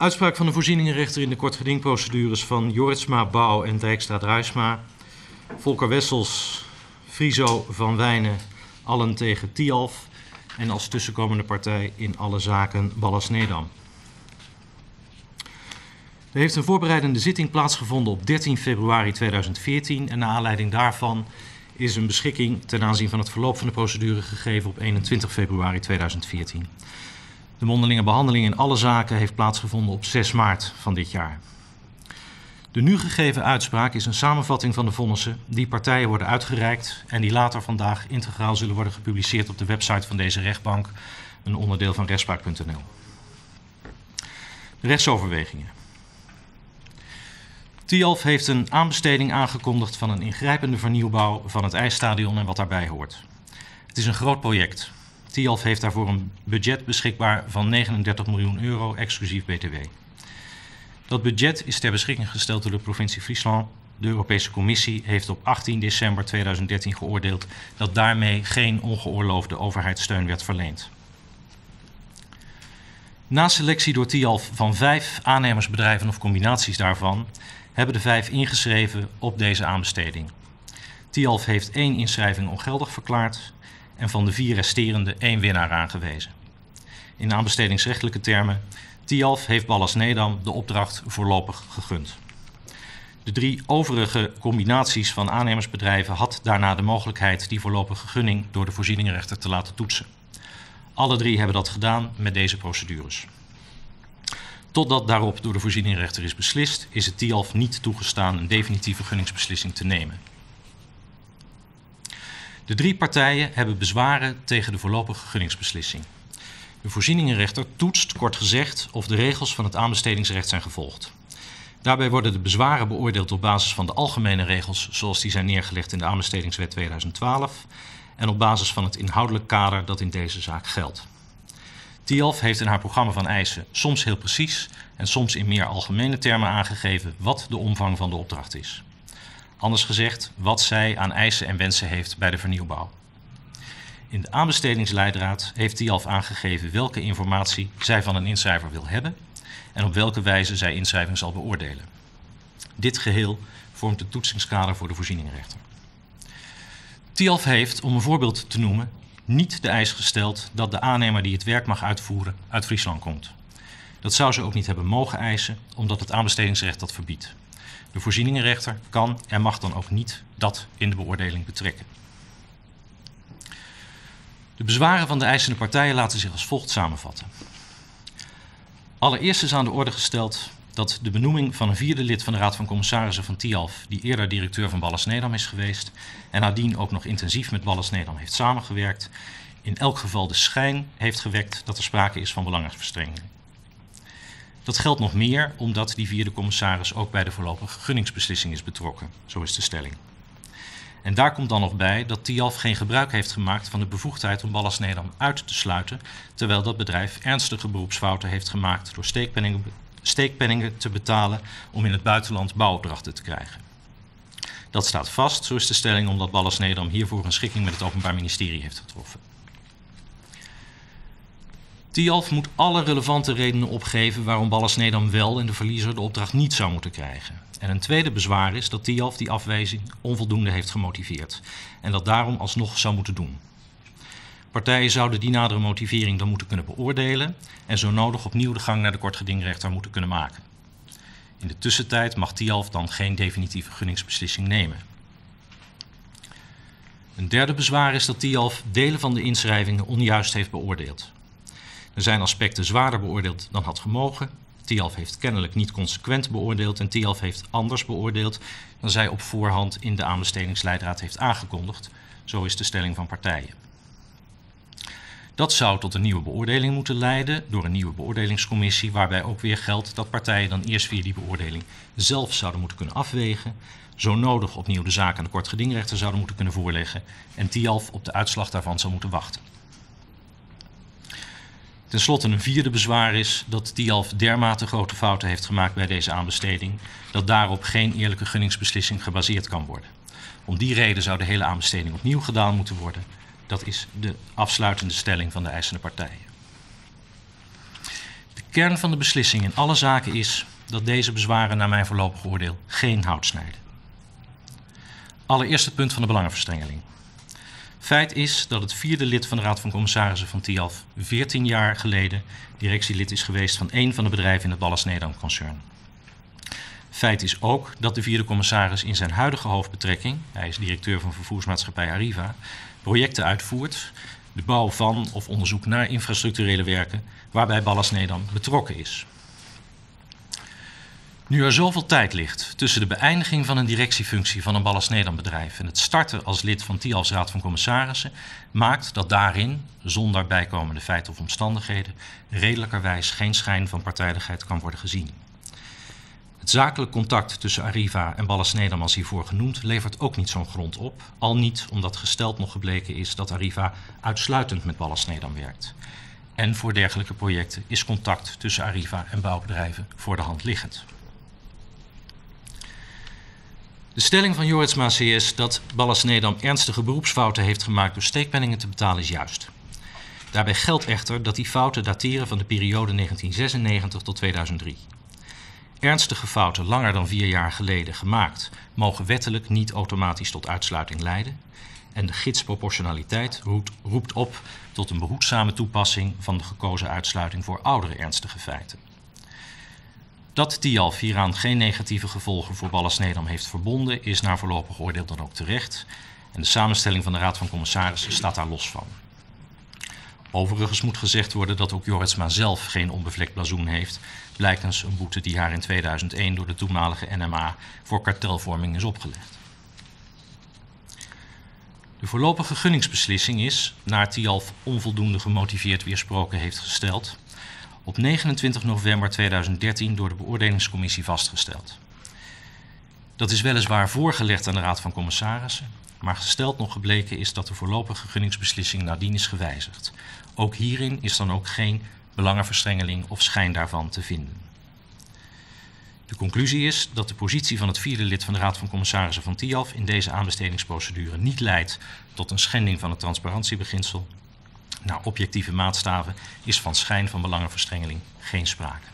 Uitspraak van de voorzieningenrechter in de kortgedingprocedures van Jorritsma, Bouw en Dijkstra-Drijfsma. Volker Wessels, Friso, Van Wijnen, allen tegen Tialf. En als tussenkomende partij in alle zaken Ballas-Nedam. Er heeft een voorbereidende zitting plaatsgevonden op 13 februari 2014 en naar aanleiding daarvan is een beschikking ten aanzien van het verloop van de procedure gegeven op 21 februari 2014. De mondelinge behandeling in alle zaken heeft plaatsgevonden op 6 maart van dit jaar. De nu gegeven uitspraak is een samenvatting van de vonnissen die partijen worden uitgereikt en die later vandaag integraal zullen worden gepubliceerd op de website van deze rechtbank, een onderdeel van rechtspraak.nl. De rechtsoverwegingen. Tialf heeft een aanbesteding aangekondigd van een ingrijpende vernieuwbouw van het ijsstadion en wat daarbij hoort. Het is een groot project. Tialf heeft daarvoor een budget beschikbaar van 39 miljoen euro exclusief BTW. Dat budget is ter beschikking gesteld door de provincie Friesland. De Europese Commissie heeft op 18 december 2013 geoordeeld dat daarmee geen ongeoorloofde overheidssteun werd verleend. Na selectie door Tialf van 5 aannemersbedrijven of combinaties daarvan hebben de 5 ingeschreven op deze aanbesteding. Tialf heeft 1 inschrijving ongeldig verklaard en van de 4 resterende 1 winnaar aangewezen. In aanbestedingsrechtelijke termen, Tialf heeft Ballas-Nedam de opdracht voorlopig gegund. De 3 overige combinaties van aannemersbedrijven had daarna de mogelijkheid die voorlopige gunning door de voorzieningenrechter te laten toetsen. Alle 3 hebben dat gedaan met deze procedures. Totdat daarop door de voorzieningenrechter is beslist, is het Tialf niet toegestaan een definitieve gunningsbeslissing te nemen. De 3 partijen hebben bezwaren tegen de voorlopige gunningsbeslissing. De voorzieningenrechter toetst, kort gezegd, of de regels van het aanbestedingsrecht zijn gevolgd. Daarbij worden de bezwaren beoordeeld op basis van de algemene regels zoals die zijn neergelegd in de aanbestedingswet 2012 en op basis van het inhoudelijk kader dat in deze zaak geldt. Tialf heeft in haar programma van eisen soms heel precies en soms in meer algemene termen aangegeven wat de omvang van de opdracht is. Anders gezegd, wat zij aan eisen en wensen heeft bij de vernieuwbouw. In de aanbestedingsleidraad heeft Tialf aangegeven welke informatie zij van een inschrijver wil hebben en op welke wijze zij inschrijving zal beoordelen. Dit geheel vormt het toetsingskader voor de voorzieningenrechter. Tialf heeft, om een voorbeeld te noemen, niet de eis gesteld dat de aannemer die het werk mag uitvoeren uit Friesland komt. Dat zou ze ook niet hebben mogen eisen, omdat het aanbestedingsrecht dat verbiedt. De voorzieningenrechter kan en mag dan ook niet dat in de beoordeling betrekken. De bezwaren van de eisende partijen laten zich als volgt samenvatten. Allereerst is aan de orde gesteld dat de benoeming van een 4e lid van de Raad van Commissarissen van Tialf, die eerder directeur van Ballas-Nedam is geweest en nadien ook nog intensief met Ballas-Nedam heeft samengewerkt, in elk geval de schijn heeft gewekt dat er sprake is van belangenverstrengeling. Dat geldt nog meer omdat die 4e commissaris ook bij de voorlopige gunningsbeslissing is betrokken, zo is de stelling. En daar komt dan nog bij dat Tialf geen gebruik heeft gemaakt van de bevoegdheid om Ballas-Nedam uit te sluiten, terwijl dat bedrijf ernstige beroepsfouten heeft gemaakt door steekpenningen te betalen om in het buitenland bouwopdrachten te krijgen. Dat staat vast, zo is de stelling, omdat Ballas-Nedam hiervoor een schikking met het Openbaar Ministerie heeft getroffen. Tialf moet alle relevante redenen opgeven waarom Ballas-Nedam wel en de verliezer de opdracht niet zou moeten krijgen. En een tweede bezwaar is dat Tialf die afwijzing onvoldoende heeft gemotiveerd en dat daarom alsnog zou moeten doen. Partijen zouden die nadere motivering dan moeten kunnen beoordelen en zo nodig opnieuw de gang naar de kortgedingrechter moeten kunnen maken. In de tussentijd mag Tialf dan geen definitieve gunningsbeslissing nemen. Een derde bezwaar is dat Tialf delen van de inschrijvingen onjuist heeft beoordeeld. Er zijn aspecten zwaarder beoordeeld dan had gemogen. Tialf heeft kennelijk niet consequent beoordeeld en Tialf heeft anders beoordeeld dan zij op voorhand in de aanbestedingsleidraad heeft aangekondigd. Zo is de stelling van partijen. Dat zou tot een nieuwe beoordeling moeten leiden door een nieuwe beoordelingscommissie, waarbij ook weer geldt dat partijen dan eerst via die beoordeling zelf zouden moeten kunnen afwegen, zo nodig opnieuw de zaak aan de kortgedingrechter zouden moeten kunnen voorleggen en Tialf op de uitslag daarvan zou moeten wachten. Ten slotte een vierde bezwaar is dat Tialf dermate grote fouten heeft gemaakt bij deze aanbesteding dat daarop geen eerlijke gunningsbeslissing gebaseerd kan worden. Om die reden zou de hele aanbesteding opnieuw gedaan moeten worden. Dat is de afsluitende stelling van de eisende partijen. De Kern van de beslissing in alle zaken is dat deze bezwaren naar mijn voorlopig oordeel geen hout snijden. Allereerst het punt van de belangenverstrengeling. Feit is dat het vierde lid van de Raad van Commissarissen van Tialf 14 jaar geleden directielid is geweest van één van de bedrijven in het Ballas-Nedam-concern. Feit is ook dat de vierde commissaris in zijn huidige hoofdbetrekking, hij is directeur van vervoersmaatschappij Arriva, projecten uitvoert, de bouw van of onderzoek naar infrastructurele werken, waarbij Ballas-Nedam betrokken is. Nu er zoveel tijd ligt tussen de beëindiging van een directiefunctie van een Ballas-Nedam-bedrijf en het starten als lid van Tialfs Raad van Commissarissen, maakt dat daarin, zonder bijkomende feiten of omstandigheden, redelijkerwijs geen schijn van partijdigheid kan worden gezien. Het zakelijk contact tussen Arriva en Ballas-Nedam als hiervoor genoemd levert ook niet zo'n grond op, al niet omdat gesteld nog gebleken is dat Arriva uitsluitend met Ballas-Nedam werkt. En voor dergelijke projecten is contact tussen Arriva en bouwbedrijven voor de hand liggend. De stelling van Jorritsma CS dat Ballas-Nedam ernstige beroepsfouten heeft gemaakt door steekpenningen te betalen is juist. Daarbij geldt echter dat die fouten dateren van de periode 1996 tot 2003. Ernstige fouten langer dan 4 jaar geleden gemaakt mogen wettelijk niet automatisch tot uitsluiting leiden en de gidsproportionaliteit roept op tot een behoedzame toepassing van de gekozen uitsluiting voor oudere ernstige feiten. Dat Tialf hieraan geen negatieve gevolgen voor Ballas-Nedam heeft verbonden is naar voorlopig oordeel dan ook terecht en de samenstelling van de Raad van Commissarissen staat daar los van. Overigens moet gezegd worden dat ook Jorritsma zelf geen onbevlekt blazoen heeft, blijkens een boete die haar in 2001 door de toenmalige NMA voor kartelvorming is opgelegd. De voorlopige gunningsbeslissing is, naar Tialf onvoldoende gemotiveerd weersproken heeft gesteld, op 29 november 2013 door de beoordelingscommissie vastgesteld. Dat is weliswaar voorgelegd aan de Raad van Commissarissen, maar gesteld nog gebleken is dat de voorlopige gunningsbeslissing nadien is gewijzigd. Ook hierin is dan ook geen belangenverstrengeling of schijn daarvan te vinden. De conclusie is dat de positie van het vierde lid van de Raad van Commissarissen van Tialf in deze aanbestedingsprocedure niet leidt tot een schending van het transparantiebeginsel. Naar objectieve maatstaven is van schijn van belangenverstrengeling geen sprake.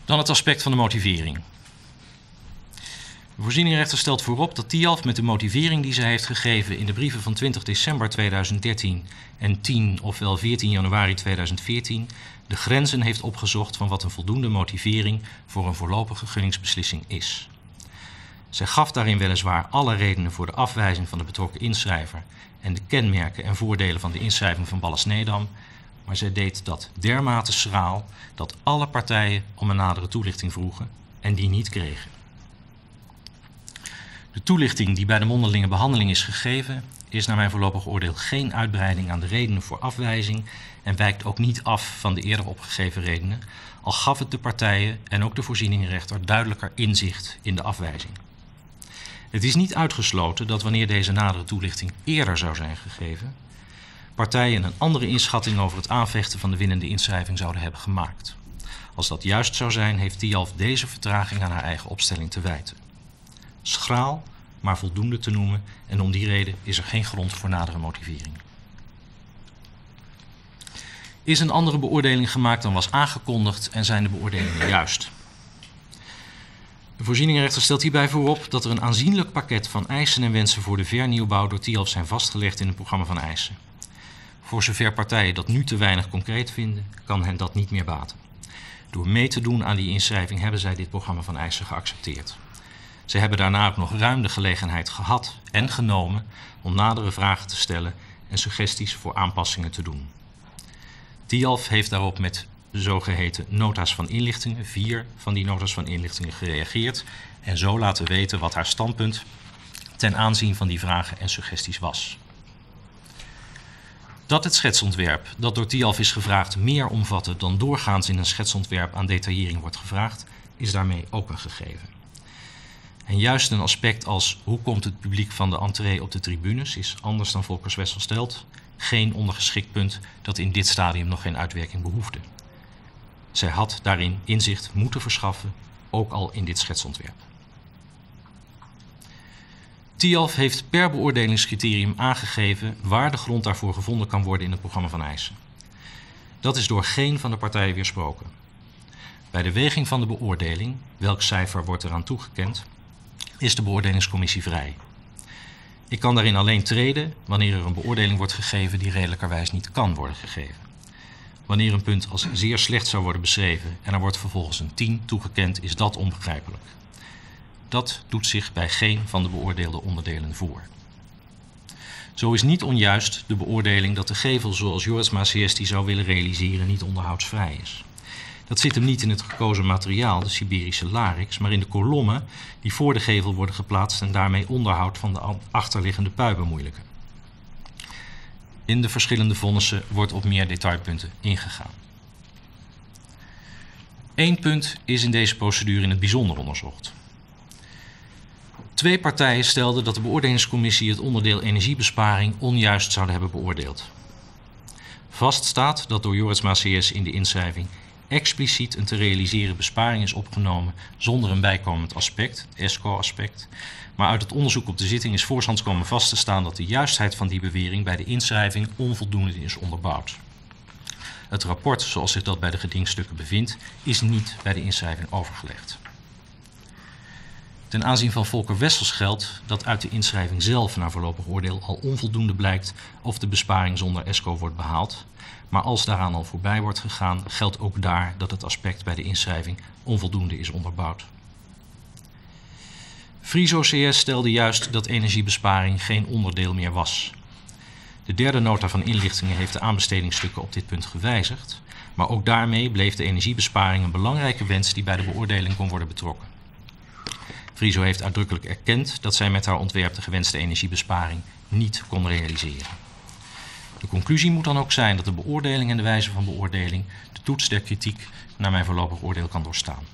Dan het aspect van de motivering. De voorzieningenrechter stelt voorop dat Tialf met de motivering die ze heeft gegeven in de brieven van 20 december 2013 en 10 ofwel 14 januari 2014 de grenzen heeft opgezocht van wat een voldoende motivering voor een voorlopige gunningsbeslissing is. Zij gaf daarin weliswaar alle redenen voor de afwijzing van de betrokken inschrijver en de kenmerken en voordelen van de inschrijving van Ballas-Nedam, maar zij deed dat dermate schraal dat alle partijen om een nadere toelichting vroegen en die niet kregen. De toelichting die bij de mondelinge behandeling is gegeven is naar mijn voorlopig oordeel geen uitbreiding aan de redenen voor afwijzing en wijkt ook niet af van de eerder opgegeven redenen, al gaf het de partijen en ook de voorzieningenrechter duidelijker inzicht in de afwijzing. Het is niet uitgesloten dat wanneer deze nadere toelichting eerder zou zijn gegeven, partijen een andere inschatting over het aanvechten van de winnende inschrijving zouden hebben gemaakt. Als dat juist zou zijn, heeft Tialf deze vertraging aan haar eigen opstelling te wijten. Schraal, maar voldoende te noemen en om die reden is er geen grond voor nadere motivering. Is een andere beoordeling gemaakt dan was aangekondigd en zijn de beoordelingen juist? De voorzieningenrechter stelt hierbij voorop dat er een aanzienlijk pakket van eisen en wensen voor de vernieuwbouw door Tialf zijn vastgelegd in het programma van eisen. Voor zover partijen dat nu te weinig concreet vinden, kan hen dat niet meer baten. Door mee te doen aan die inschrijving hebben zij dit programma van eisen geaccepteerd. Ze hebben daarna ook nog ruim de gelegenheid gehad en genomen om nadere vragen te stellen en suggesties voor aanpassingen te doen. Tialf heeft daarop met de zogeheten nota's van inlichtingen, 4 van die nota's van inlichtingen, gereageerd en zo laten weten wat haar standpunt ten aanzien van die vragen en suggesties was. Dat het schetsontwerp dat door Tialf is gevraagd meer omvatte dan doorgaans in een schetsontwerp aan detaillering wordt gevraagd, is daarmee ook een gegeven. En juist een aspect als hoe komt het publiek van de entree op de tribunes is anders dan Volkers Wessel stelt, geen ondergeschikt punt dat in dit stadium nog geen uitwerking behoefde. Zij had daarin inzicht moeten verschaffen, ook al in dit schetsontwerp. Tialf heeft per beoordelingscriterium aangegeven waar de grond daarvoor gevonden kan worden in het programma van eisen. Dat is door geen van de partijen weersproken. Bij de weging van de beoordeling, welk cijfer wordt eraan toegekend, is de beoordelingscommissie vrij. Ik kan daarin alleen treden wanneer er een beoordeling wordt gegeven die redelijkerwijs niet kan worden gegeven. Wanneer een punt als zeer slecht zou worden beschreven en er wordt vervolgens een 10 toegekend, is dat onbegrijpelijk. Dat doet zich bij geen van de beoordeelde onderdelen voor. Zo is niet onjuist de beoordeling dat de gevel zoals Jorritsma CS die zou willen realiseren niet onderhoudsvrij is. Dat zit hem niet in het gekozen materiaal, de Siberische larix, maar in de kolommen die voor de gevel worden geplaatst en daarmee onderhoud van de achterliggende pui bemoeilijken. In de verschillende vonnissen wordt op meer detailpunten ingegaan. Eén punt is in deze procedure in het bijzonder onderzocht. 2 partijen stelden dat de beoordelingscommissie het onderdeel energiebesparing onjuist zouden hebben beoordeeld. Vast staat dat door Jorritsma CS in de inschrijving expliciet een te realiseren besparing is opgenomen zonder een bijkomend aspect, het ESCO-aspect, maar uit het onderzoek op de zitting is voorshands komen vast te staan dat de juistheid van die bewering bij de inschrijving onvoldoende is onderbouwd. Het rapport, zoals zich dat bij de gedingstukken bevindt, is niet bij de inschrijving overgelegd. Ten aanzien van Volker Wessels geldt dat uit de inschrijving zelf naar voorlopig oordeel al onvoldoende blijkt of de besparing zonder ESCO wordt behaald. Maar als daaraan al voorbij wordt gegaan, geldt ook daar dat het aspect bij de inschrijving onvoldoende is onderbouwd. Friso CS stelde juist dat energiebesparing geen onderdeel meer was. De derde nota van inlichtingen heeft de aanbestedingsstukken op dit punt gewijzigd, maar ook daarmee bleef de energiebesparing een belangrijke wens die bij de beoordeling kon worden betrokken. Friso heeft uitdrukkelijk erkend dat zij met haar ontwerp de gewenste energiebesparing niet kon realiseren. De conclusie moet dan ook zijn dat de beoordeling en de wijze van beoordeling de toets der kritiek naar mijn voorlopig oordeel kan doorstaan.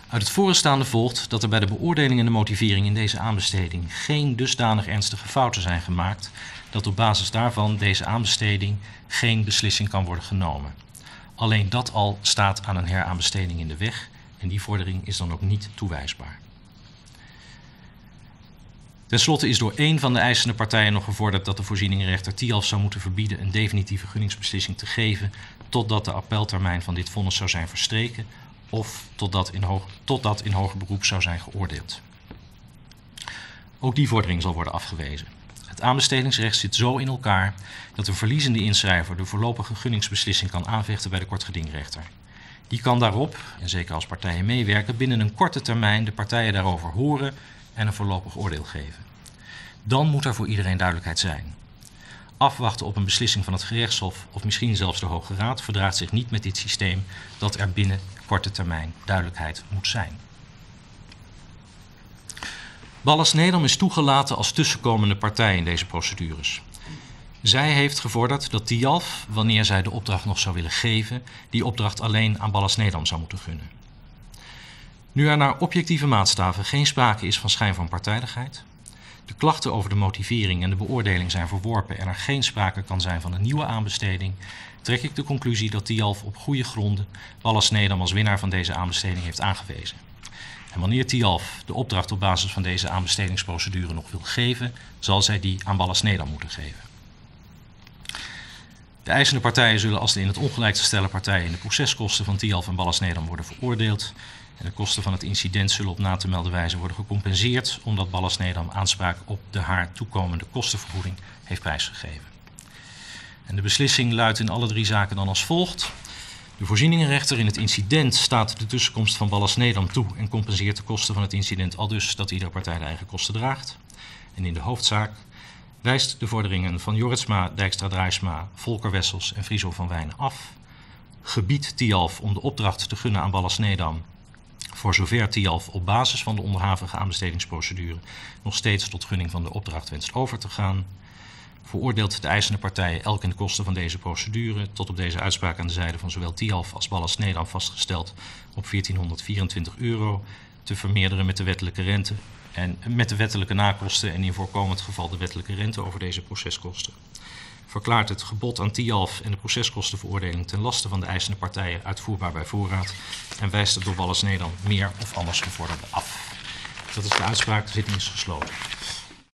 Uit het voorstaande volgt dat er bij de beoordeling en de motivering in deze aanbesteding geen dusdanig ernstige fouten zijn gemaakt dat op basis daarvan deze aanbesteding geen beslissing kan worden genomen. Alleen dat al staat aan een heraanbesteding in de weg en die vordering is dan ook niet toewijsbaar. Ten slotte is door één van de eisende partijen nog gevorderd dat de voorzieningenrechter Tialf zou moeten verbieden een definitieve gunningsbeslissing te geven totdat de appeltermijn van dit vonnis zou zijn verstreken of totdat in hoger beroep zou zijn geoordeeld. Ook die vordering zal worden afgewezen. Het aanbestedingsrecht zit zo in elkaar dat de verliezende inschrijver de voorlopige gunningsbeslissing kan aanvechten bij de kortgedingrechter. Die kan daarop, en zeker als partijen meewerken, binnen een korte termijn de partijen daarover horen en een voorlopig oordeel geven. Dan moet er voor iedereen duidelijkheid zijn. Afwachten op een beslissing van het gerechtshof of misschien zelfs de Hoge Raad verdraagt zich niet met dit systeem dat er binnen korte termijn duidelijkheid moet zijn. Ballast Nedam is toegelaten als tussenkomende partij in deze procedures. Zij heeft gevorderd dat Tialf, wanneer zij de opdracht nog zou willen geven, die opdracht alleen aan Ballast Nedam zou moeten gunnen. Nu er naar objectieve maatstaven geen sprake is van schijn van partijdigheid, de klachten over de motivering en de beoordeling zijn verworpen en er geen sprake kan zijn van een nieuwe aanbesteding, trek ik de conclusie dat Tialf op goede gronden Ballast Nedam als winnaar van deze aanbesteding heeft aangewezen. En wanneer Tialf de opdracht op basis van deze aanbestedingsprocedure nog wil geven, zal zij die aan Ballast Nedam moeten geven. De eisende partijen zullen als de in het ongelijk te stellen partijen in de proceskosten van Tialf en Ballast Nedam worden veroordeeld. En de kosten van het incident zullen op na te melden wijze worden gecompenseerd, omdat Ballast Nedam aanspraak op de haar toekomende kostenvergoeding heeft prijsgegeven. En de beslissing luidt in alle 3 zaken dan als volgt. De voorzieningenrechter in het incident staat de tussenkomst van Ballast Nedam toe en compenseert de kosten van het incident aldus dat iedere partij de eigen kosten draagt. En in de hoofdzaak wijst de vorderingen van Jorritsma, Dijkstra-Drijsma, Volker Wessels en Friso van Wijnen af. Gebiedt Tialf om de opdracht te gunnen aan Ballast Nedam, voor zover Tialf op basis van de onderhavige aanbestedingsprocedure nog steeds tot gunning van de opdracht wenst over te gaan. Veroordeelt de eisende partijen elk in de kosten van deze procedure tot op deze uitspraak aan de zijde van zowel Tialf als Ballast Nedam vastgesteld op €1424 te vermeerderen met de wettelijke rente en met de wettelijke nakosten en in voorkomend geval de wettelijke rente over deze proceskosten. Verklaart het gebod aan Tialf en de proceskostenveroordeling ten laste van de eisende partijen uitvoerbaar bij voorraad en wijst het door Ballast Nedam meer of anders gevorderde af. Dat is de uitspraak, de zitting is gesloten.